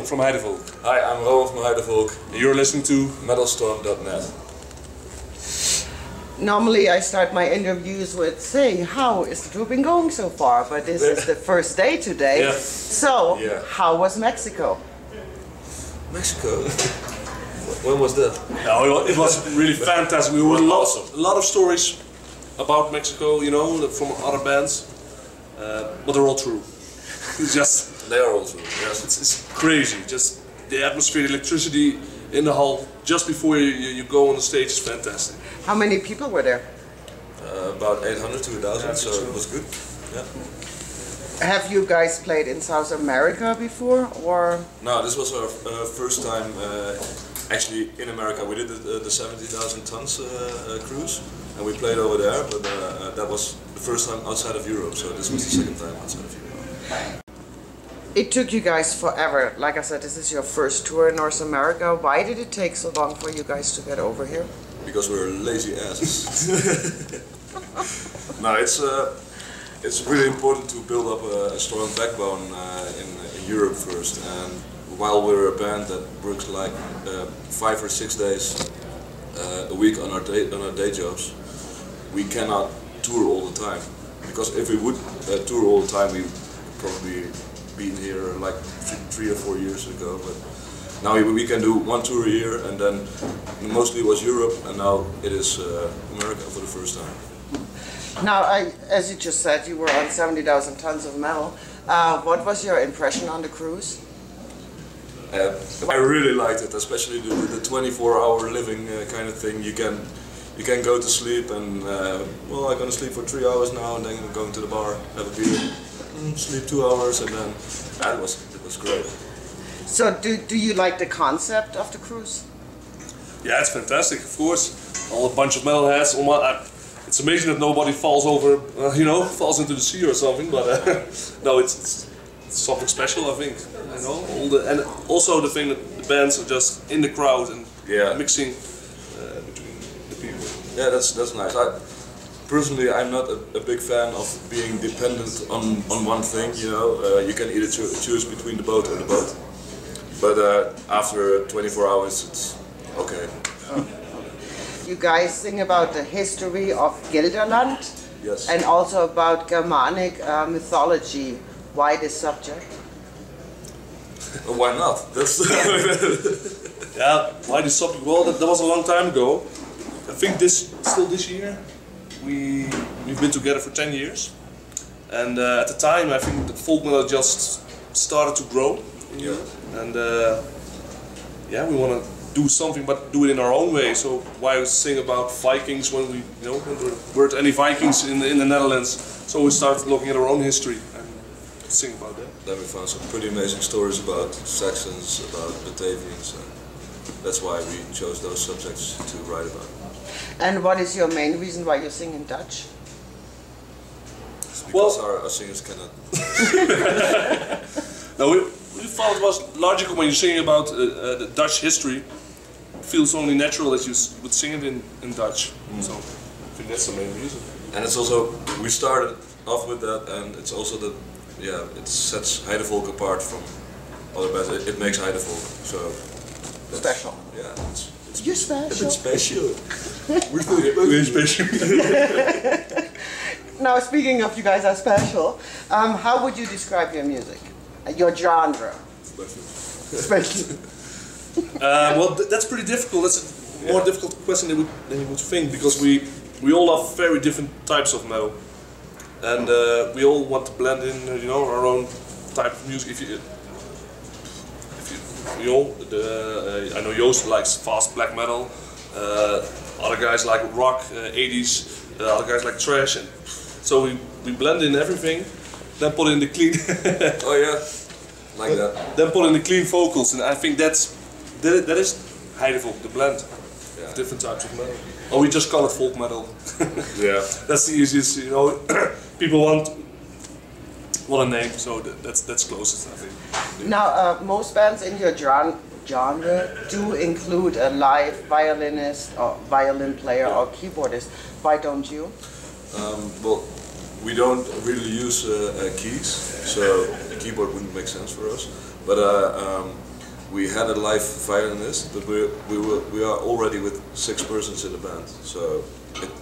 Rowan from Heidevolk. Hi, I'm Rowan from Heidevolk. And you're listening to Metalstorm.net. Normally I start my interviews with saying, how is the tour been going so far? But this is the first day today. Yeah. So, how was Mexico? Mexico? When was that? No, it was really fantastic. We heard a lot of stories about Mexico, you know, from other bands. But they're all true. It's just... They are all true, yes. It's crazy. Just the atmosphere, the electricity in the hall just before you go on the stage is fantastic. How many people were there? About 800 to 1,000, so it was good. Yeah. Have you guys played in South America before, or? No, this was our first time actually in America. We did the 70,000 tons cruise, and we played over there, but that was the first time outside of Europe, so this was the second time outside of Europe. It took you guys forever. Like I said, this is your first tour in North America. Why did it take so long for you guys to get over here? Because we're lazy asses. No, it's really important to build up a strong backbone in Europe first. And while we're a band that works like 5 or 6 days a week on our day jobs, we cannot tour all the time. Because if we would tour all the time, we probably been here like 3 or 4 years ago. But now we can do 1 tour a year, and then mostly it was Europe, and now it is America for the first time. Now, as you just said, you were on 70,000 tons of metal. What was your impression on the cruise? I really liked it, especially the 24-hour living kind of thing. You can go to sleep and well, I'm gonna sleep for 3 hours now, and then I'm going to the bar, have a beer, sleep 2 hours, and then it was great. So, do you like the concept of the cruise? Yeah, it's fantastic, of course. All a bunch of metalheads. It's amazing that nobody falls over, you know, falls into the sea or something. But no, it's something special, I think. You know, and also the thing that the bands are just in the crowd and mixing between the people. Yeah, that's nice. Personally, I'm not a big fan of being dependent on one thing. You know, you can either choose between the boat or the boat. But after 24 hours, it's okay. You guys sing about the history of Gelderland, yes, and also about Germanic mythology. Why this subject? Why not? That's yeah, why this subject? Well, that was a long time ago. I think still this year. We've been together for 10 years, and at the time I think the folk metal just started to grow in Europe, and yeah, we want to do something but do it in our own way. So why sing about Vikings when we, you know, when there weren't any Vikings in the Netherlands? So we started looking at our own history and sing about that. Then we found some pretty amazing stories about Saxons, about Batavians, and that's why we chose those subjects to write about. And what is your main reason why you sing in Dutch? It's because our singers cannot. No, we thought it was logical when you're singing about the Dutch history. It feels only natural that you would sing it in Dutch. So I think that's the main reason. And it's also, we started off with that, and it's also that, yeah, it sets Heidevolk apart from other bands. It makes Heidevolk so special. Yeah, you're special. It's special. We're special. Now, speaking of you guys are special, how would you describe your music? Your genre? Special. Well, that's pretty difficult. That's a more difficult question than you would think, because we all love very different types of metal, and we all want to blend in, you know, our own type of music. I know Joost likes fast black metal. Other guys like rock, 80s. Other guys like thrash, and so we blend in everything. Then put in the clean. Oh yeah, like that. Then put in the clean vocals, and I think that is Heidevolk, the blend of different types of metal. Or we just call it folk metal. Yeah, that's the easiest. You know, people want a name, so that's closest, I think. Now, most bands in your genre do include a live violinist or violin player or keyboardist. Why don't you? Well, we don't really use keys, so a keyboard wouldn't make sense for us. But we had a live violinist, but we are already with 6 persons in the band, so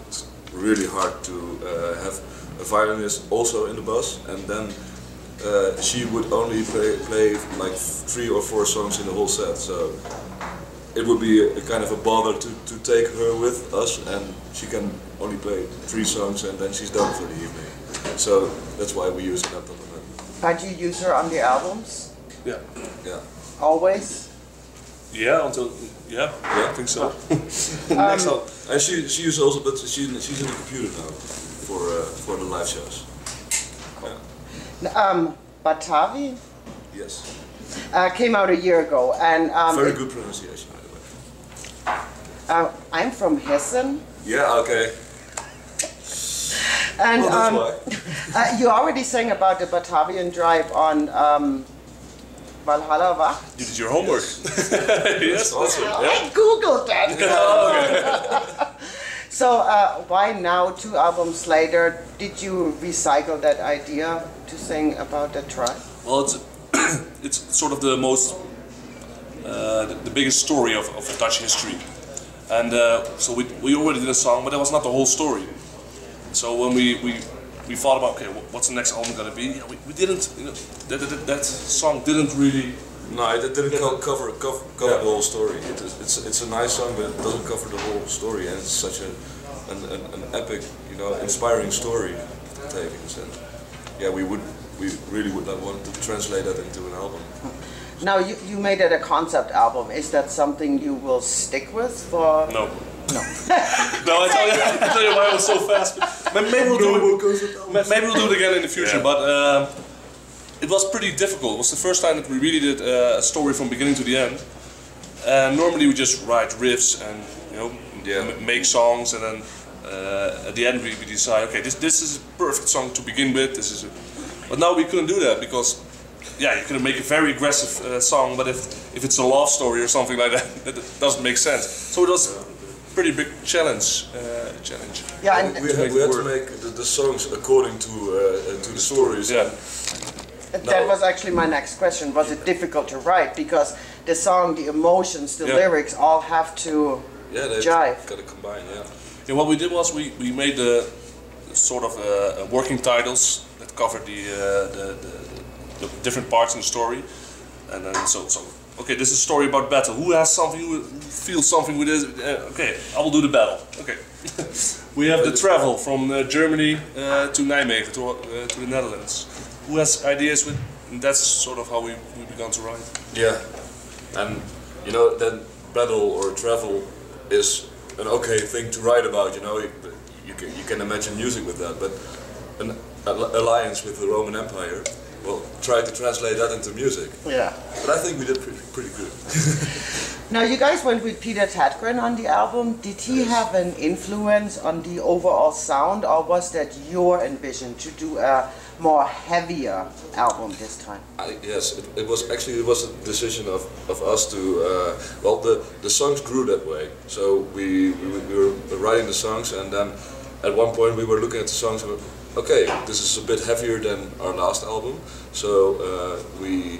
it's really hard to have a violinist also in the bus, and then she would only play like 3 or 4 songs in the whole set, so it would be a kind of a bother to take her with us, and she can only play 3 songs and then she's done for the evening. So that's why we use an implement. But you use her on the albums? Yeah. Yeah. Always? Yeah, yeah, I think so. Next up. And she is also, but she's in the computer now for the live shows. Yeah. Batavi? Yes. Came out a year ago, and very good pronunciation, by the way. I'm from Hessen. Yeah. Okay. And well, that's why. you already sang about the Batavian drive on Valhalla Wacht. You did your homework. Yes, that's it. I googled that. Okay. So why now, 2 albums later, did you recycle that idea to sing about the tribe? Well, it's sort of the most the biggest story of Dutch history, and so we already did a song, but that was not the whole story. So when we thought about, okay, what's the next album gonna be? Yeah, we didn't, you know, that song didn't really. No, it didn't cover the whole story. It's a nice song, but it doesn't cover the whole story, and it's such an epic, you know, inspiring story to take in a sense. Yeah, we really would not want to translate that into an album. Now you made it a concept album. Is that something you will stick with for? No. No. No, I tell you why I was so fast. Maybe we'll do it again in the future. Yeah. But it was pretty difficult. It was the first time that we really did a story from beginning to the end. And normally we just write riffs and, you know, make songs, and then at the end we decide, okay, this is a perfect song to begin with. But now we couldn't do that because, yeah, you can make a very aggressive song, but if it's a love story or something like that, it doesn't make sense. So it was a pretty big challenge. Yeah, and we had to make the songs according to the stories. Yeah. That was actually my next question. Was it difficult to write? Because the song, the emotions, the lyrics all have to jive. Got to combine, yeah. Yeah, what we did was we made the sort of working titles that covered the different parts in the story, and then so okay, this is a story about battle. Who has something? Who feels something with this? Okay, I will do the battle. Okay. We have the travel from Germany to Nijmegen to the Netherlands. Who has ideas with? And that's sort of how we began to write. Yeah, and you know, then battle or travel is an okay thing to write about. You know, you can imagine music with that, but an alliance with the Roman Empire. Well, try to translate that into music. Yeah. But I think we did pretty good. Now you guys went with Peter Tätgren on the album. Did he have an influence on the overall sound, or was that your ambition to do a more heavier album this time? Yes, it was a decision of us to, well, the songs grew that way. So we were writing the songs, and then at one point we were looking at the songs and okay, this is a bit heavier than our last album. So we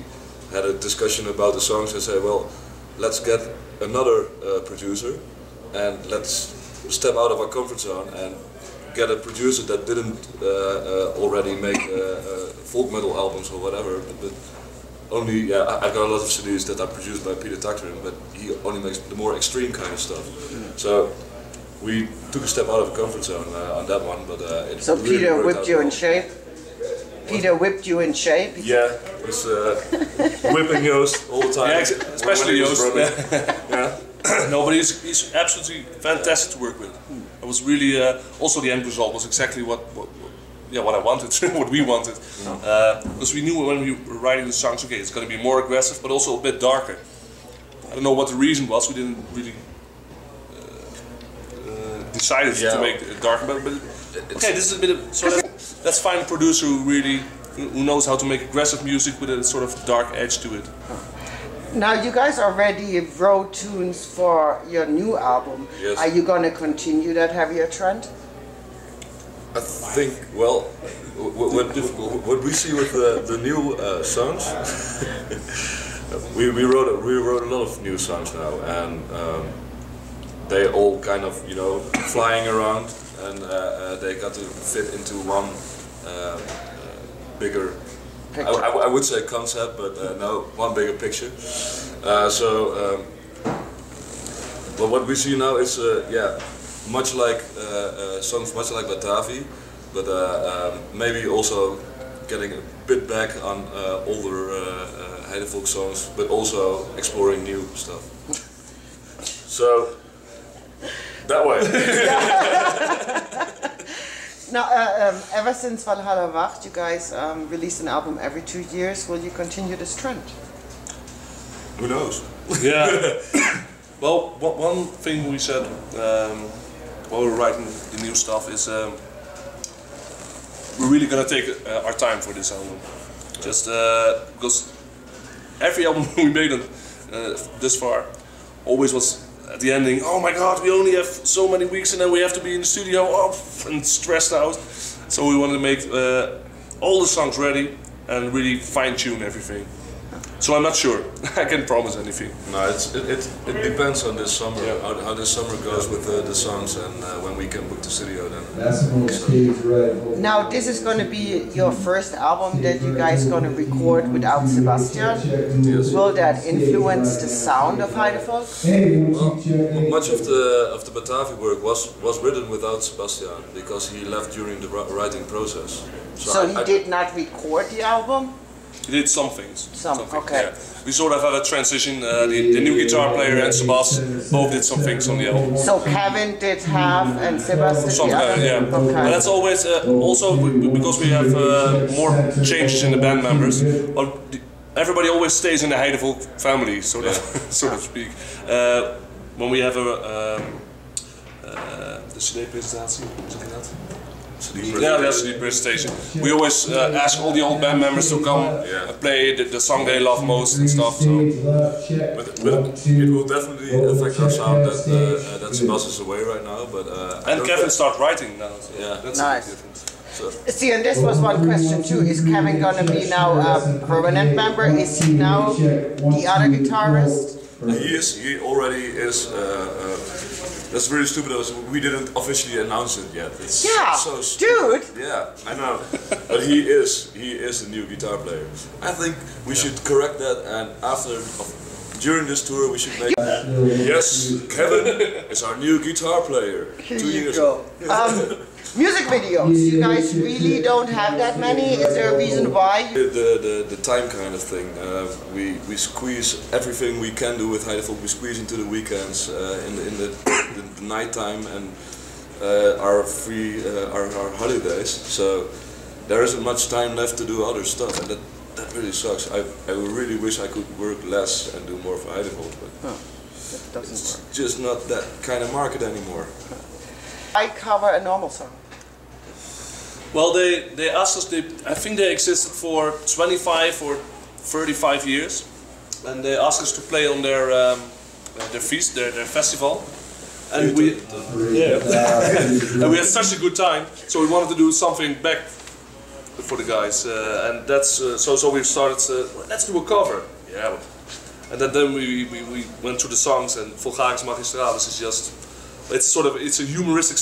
had a discussion about the songs and said, well, let's get another producer and let's step out of our comfort zone and get a producer that didn't already make folk metal albums or whatever, but only, I got a lot of CDs that are produced by Peter Tätgren, but he only makes the more extreme kind of stuff. So we took a step out of the comfort zone on that one, but it so really Peter worked whipped out you well. in shape? Peter whipped you in shape? Yeah, he was whipping Joost all the time. Yeah, especially Joost. Yeah. No, but he's absolutely fantastic to work with. It was really also the end result was exactly what I wanted, what we wanted, because we knew when we were writing the songs, okay, it's going to be more aggressive, but also a bit darker. I don't know what the reason was. We didn't really decided to make it darker, but okay, this is a bit of let's find a producer who knows how to make aggressive music with a sort of dark edge to it. Now you guys already wrote tunes for your new album. Yes. Are you going to continue that heavier trend? I think, well, what we see with the new songs, We wrote a lot of new songs now, and they all kind of, you know, flying around, and they got to fit into one bigger, I would say concept, but no, one bigger picture. But what we see now is, yeah, much like songs much like Batavi, but maybe also getting a bit back on older Heidevolk songs, but also exploring new stuff. So, that way. Now, ever since Valhalla Wacht, you guys release an album every 2 years. Will you continue this trend? Who knows? Yeah. Well, one thing we said while we were writing the new stuff is we're really gonna take our time for this album. Just because every album we made this far always was at the ending, oh my god, we only have so many weeks and then we have to be in the studio and stressed out. So we wanted to make all the songs ready and really fine-tune everything. So I'm not sure. I can't promise anything. No, it depends on this summer, yeah. how this summer goes with the songs, and when we can book the studio then. Now this is going to be your first album that you guys going to record without Sebastian. Yes. Will that influence the sound of Heidevolk? Well, much of the Batavi work was written without Sebastian because he left during the writing process. So he did not record the album? He did some things. Okay. Yeah. We sort of had a transition. The new guitar player and Sebastian both did some things on the album. So Kevin did half and Sebastian the other? Yeah. Okay. But that's always also because we have more changes in the band members. But everybody always stays in the Heidevolk family, so to speak. When we have de CD-presentatie, hoe zeg je dat? Yeah, that's the presentation. We always ask all the old band members to come and play the song they love most and stuff. So. But it will definitely affect our sound that Sebastian is away right now. But and Kevin started writing now. So yeah, nice. That's a big difference. So. See, and this was one question too. Is Kevin gonna be now a permanent member? Is he now the other guitarist? He is. He already is. That's really stupid. We didn't officially announce it yet. It's so stupid. Dude. Yeah, I know. But he is the new guitar player. I think we should correct that, and during this tour we should make. Yes, Kevin is our new guitar player. Here 2 years ago. Music videos. You guys really don't have that many. Is there a reason why? The time kind of thing. We squeeze everything we can do with Heidevolk. We squeeze into the weekends, in the night time, and our holidays. So there isn't much time left to do other stuff, and that really sucks. I really wish I could work less and do more for Heidevolk, but that doesn't it's work. just not that kind of market anymore. I cover a normal song. Well, they asked us. I think they existed for 25 or 35 years, and they asked us to play on their feast, their festival, and we and we had such a good time. So we wanted to do something back for the guys, and that's so we started. Let's do a cover. Yeah, and then we went through the songs, and Vulgaris Magistralis is just. It's a humoristic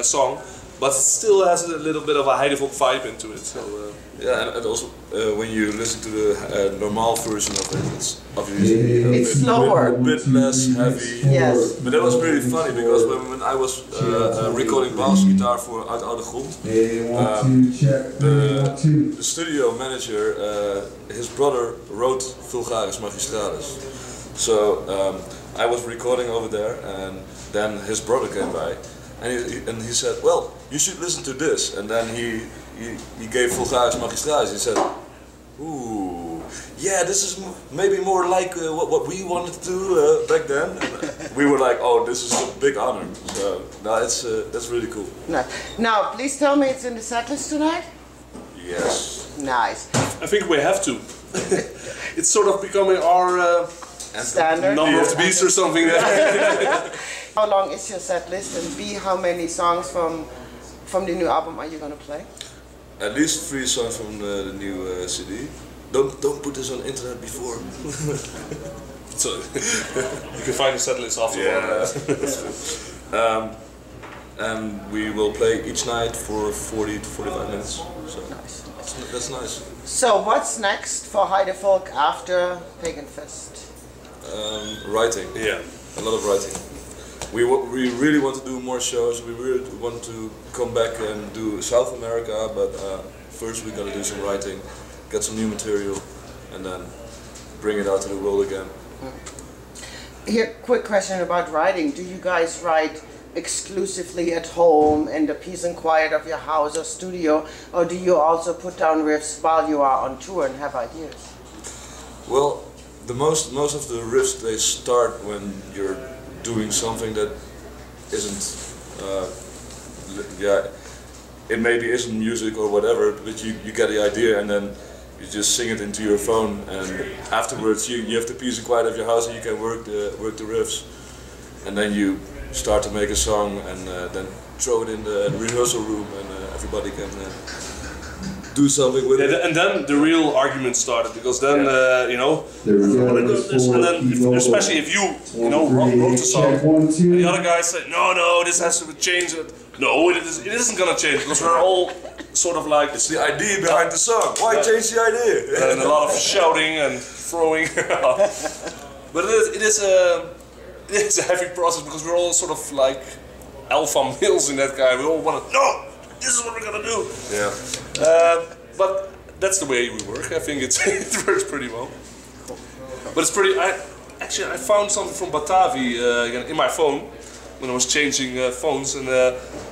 song, but it still has a little bit of a Heidevolk vibe into it. So yeah, and also when you listen to the normal version of it, it's obviously it's slower, a bit less heavy. Yes. But that was really funny because when I was recording bass guitar for Uit Oude Grond, the studio manager, his brother wrote Vulgaris Magistralis. So I was recording over there, and then his brother came by, and he said, "Well, you should listen to this." And then he gave Vulgaris Magistralis. He said, "Ooh, yeah, this is maybe more like what we wanted to do back then." And we were like, "Oh, this is a big honor." So no, that's really cool. Now, please tell me it's in the setlist tonight. Yes. Nice. I think we have to. It's sort of becoming our standard number of the beast or something. How long is your set list, and B, how many songs from the new album are you going to play? At least 3 songs from the new CD, don't put this on internet before. So you can find the set list afterwards. Yeah. And we will play each night for 40 to 45 minutes. So Nice. that's nice. So what's next for Heidevolk after Pagan Fest? Writing. Yeah. A lot of writing. We really want to do more shows. We really want to come back and do South America, but first we're gonna do some writing, get some new material, and then bring it out to the world again. Here, quick question about writing. Do you guys write exclusively at home in the peace and quiet of your house or studio, or do you also put down riffs while you are on tour and have ideas? Well, most of the riffs, they start when you're doing something that isn't, it maybe isn't music or whatever, but you get the idea and then you just sing it into your phone, and afterwards you have the peace and quiet of your house and you can work the riffs, and then you start to make a song and then throw it in the rehearsal room and everybody can do something with it. And then the real argument started, because then you know, and then especially if you wrote the song, and the other guy said no, this has to change it. No, it isn't gonna change, because we're all sort of like, it's the idea behind the song. Why change the idea? And a lot of shouting and throwing. But it is a heavy process, because we're all sort of like alpha males in that guy. We all want to, no, this is what we're gonna do. Yeah. But that's the way we work. I think it works pretty well. But it's pretty. I found something from Batavi in my phone when I was changing phones, and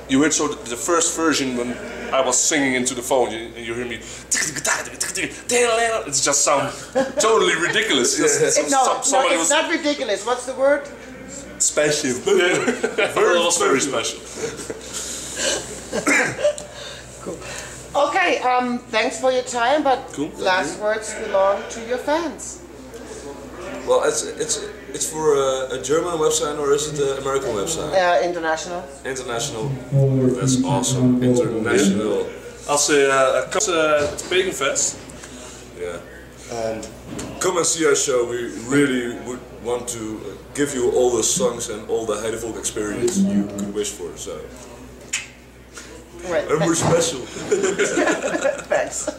you heard the first version when I was singing into the phone, and you hear me. It just sounds totally ridiculous. It's not ridiculous. What's the word? Special. Very special. Cool. Okay, thanks for your time, but cool, last words belong to your fans. Well, it's for a German website, or is it an American website? International. International. That's awesome. International. I'll say it's Pagan Fest. Yeah. Come and see our show. We really would want to give you all the songs and all the Heidevolk experience you could wish for. So. Right. And we're special. Thanks.